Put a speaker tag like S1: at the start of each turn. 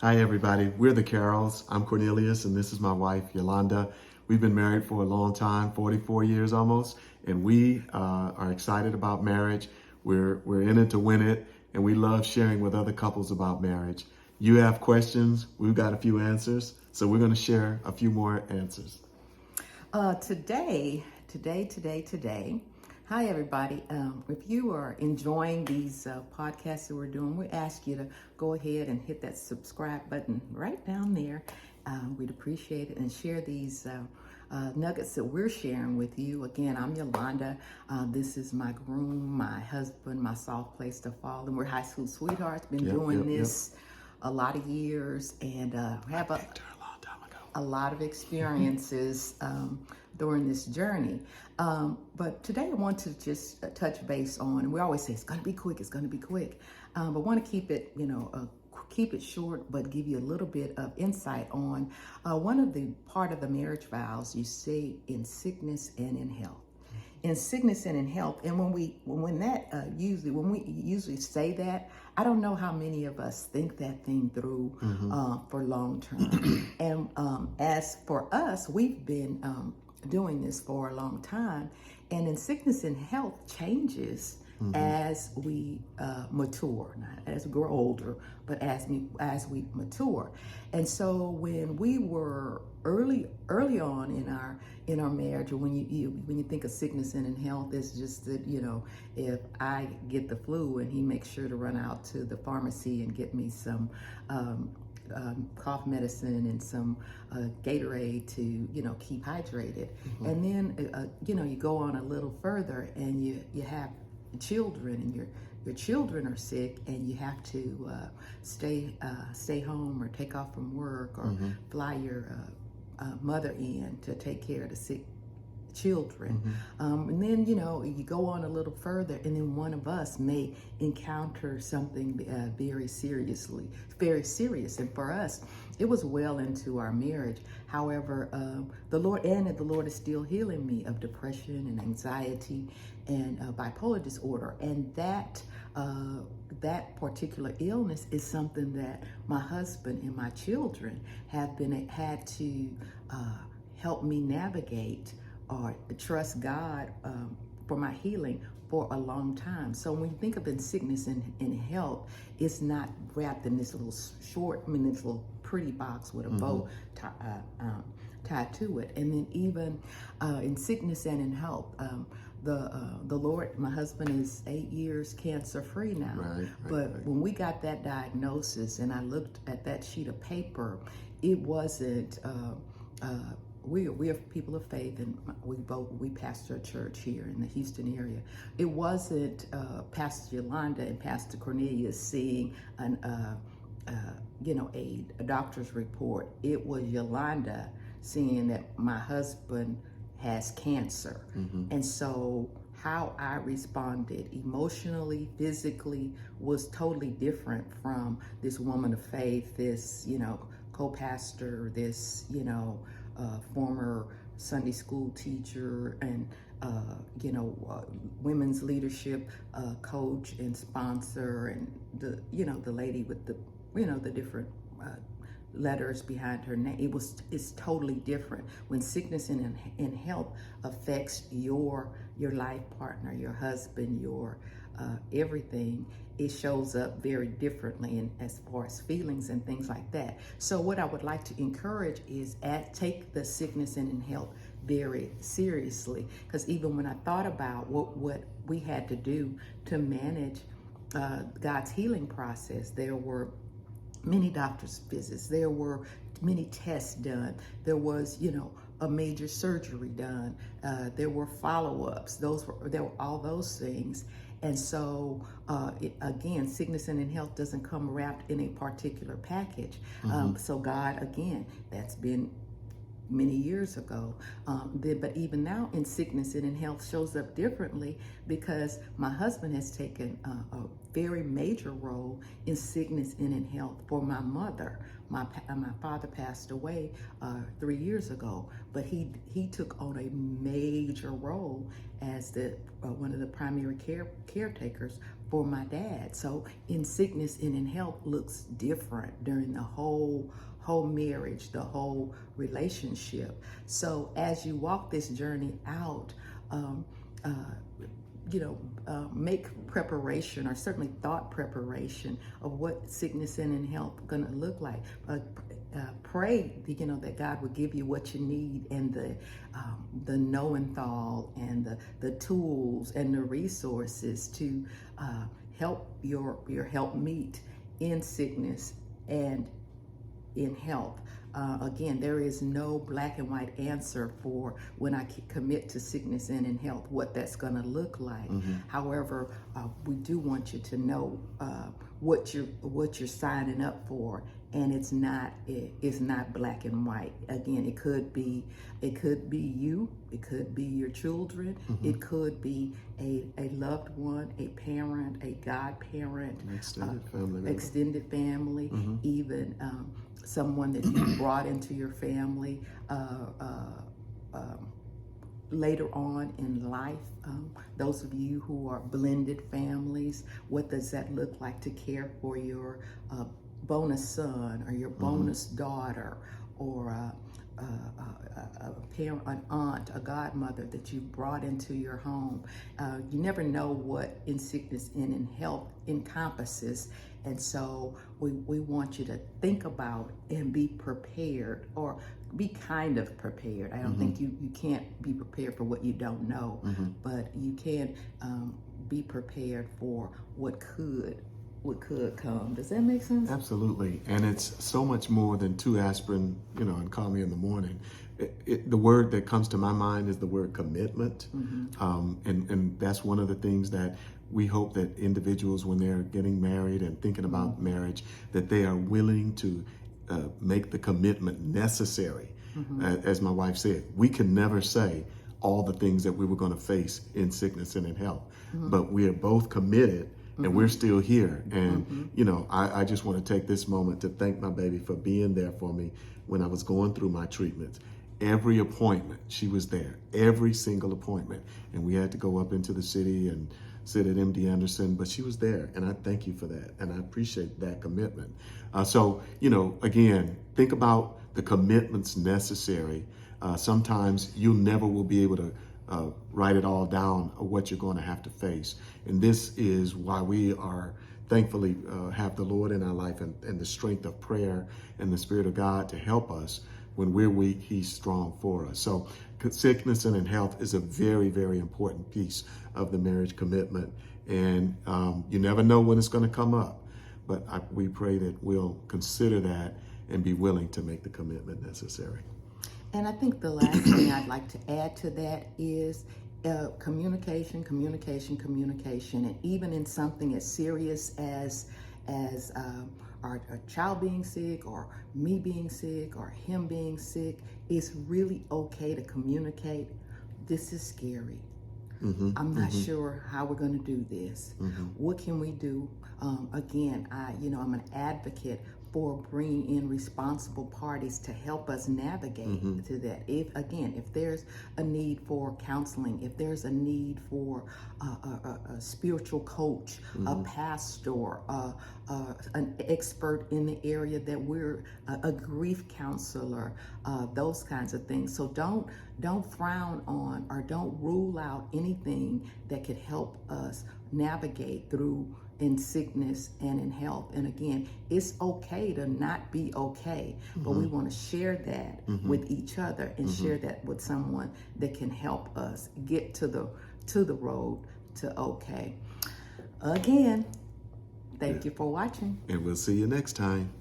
S1: Hi, everybody. We're the Carrolls. I'm Cornelius, and this is my wife, Yolanda. We've been married for a long time, 44 years almost, and we are excited about marriage. We're in it to win it, and we love sharing with other couples about marriage. You have questions, we've got a few answers, so we're going to share a few more answers.
S2: Today. Hi, everybody. If you are enjoying these podcasts that we're doing, we ask you to go ahead and hit that subscribe button right down there. We'd appreciate it, and share these nuggets that we're sharing with you. Again, I'm Yolanda. This is my groom, my husband, my soft place to fall, and we're high school sweethearts. Been doing this a lot of years, and have a lot of experiences during this journey. But today I want to just touch base on, we always say it's going to be quick, but want to keep it, keep it short, but give you a little bit of insight on one of the part of the marriage vows you say in sickness and in health. In sickness and in health, and when we usually say that, I don't know how many of us think that thing through for long term. And as for us, we've been doing this for a long time, and in sickness and health changes as we mature, not as we grow older, but as we mature. And so when we were early on in our marriage, or when you think of sickness and in health, it's just that, if I get the flu and he makes sure to run out to the pharmacy and get me some cough medicine and some Gatorade to keep hydrated. And then you go on a little further, and you have children, and your children are sick, and you have to stay home or take off from work, or fly your mother in to take care of the sick children. And then you go on a little further, and then one of us may encounter something very serious. And for us, it was well into our marriage. However, the Lord is still healing me of depression and anxiety and bipolar disorder, and that particular illness is something that my husband and my children had to help me navigate, or trust God for my healing for a long time. So when you think of in sickness and in health, it's not wrapped in this little this little pretty box with a bow tied to it. And then even in sickness and in health, the Lord, my husband is 8 years cancer free now. But when we got that diagnosis, and I looked at that sheet of paper, it wasn't. We are people of faith, and we pastor a church here in the Houston area. It wasn't Pastor Yolanda and Pastor Cornelius seeing a doctor's report. It was Yolanda seeing that my husband has cancer. And so how I responded emotionally, physically, was totally different from this woman of faith, this co-pastor, this former Sunday school teacher, and women's leadership coach and sponsor, and the lady with the different letters behind her name. It's totally different when sickness and health affects your life partner, your husband, your everything. It shows up very differently, and as far as feelings and things like that. So what I would like to encourage is take the sickness and in health very seriously, because even when I thought about what we had to do to manage God's healing process, there were many doctor's visits, there were many tests done, there was a major surgery done, there were follow-ups, there were all those things. And so again, sickness and in health doesn't come wrapped in a particular package. So God, again, that's been many years ago, but even now in sickness and in health shows up differently, because my husband has taken a very major role in sickness and in health for my mother. My father passed away 3 years ago, but he took on a major role as one of the primary caretakers for my dad. So in sickness and in health looks different during the whole marriage, the whole relationship. So as you walk this journey out, make preparation, or certainly thought preparation of what sickness and in health going to look like. Pray, that God will give you what you need, and the know-and-thou, and the tools and the resources to help your help meet in sickness and in health. Again, there is no black and white answer for when I commit to sickness and in health, what that's going to look like. However, we do want you to know what you're signing up for, and it's not black and white. Again, it could be you, it could be your children, it could be a loved one, a parent, a godparent, extended family, even someone that you brought into your family later on in life. Those of you who are blended families, what does that look like to care for your bonus son or your bonus daughter, or a parent, an aunt, a godmother that you brought into your home? You never know what in sickness and in health encompasses. And so we want you to think about and be prepared, or be kind of prepared. I don't think you can't be prepared for what you don't know, but you can be prepared for what could come. Does that make sense?
S1: Absolutely. And it's so much more than 2 aspirin, and call me in the morning. The word that comes to my mind is the word commitment. And that's one of the things that we hope that individuals, when they're getting married and thinking about marriage, that they are willing to make the commitment necessary. As my wife said, we can never say all the things that we were going to face in sickness and in health, but we are both committed, and we're still here. And, I just want to take this moment to thank my baby for being there for me when I was going through my treatments. Every appointment, she was there, every single appointment. And we had to go up into the city and sit at MD Anderson, but she was there. And I thank you for that. And I appreciate that commitment. So, again, think about the commitments necessary. Sometimes you never will be able to write it all down of what you're going to have to face. And this is why we are thankfully have the Lord in our life, and the strength of prayer and the Spirit of God to help us. When we're weak, He's strong for us. So sickness and in health is a very, very important piece of the marriage commitment. And you never know when it's going to come up. But we pray that we'll consider that and be willing to make the commitment necessary.
S2: And I think the last thing I'd like to add to that is communication. And even in something as serious as our child being sick, or me being sick, or him being sick, it's really okay to communicate. This is scary. I'm not sure how we're going to do this. What can we do? Again, I'm an advocate for bringing in responsible parties to help us navigate to that. If there's a need for counseling, if there's a need for a spiritual coach, a pastor, an expert in the area that we're a grief counselor, those kinds of things. So don't frown on, or don't rule out anything that could help us navigate through in sickness and in health. And again, it's okay to not be okay, but we want to share that with each other, and share that with someone that can help us get to the road to okay. Again, thank you for watching.
S1: And we'll see you next time.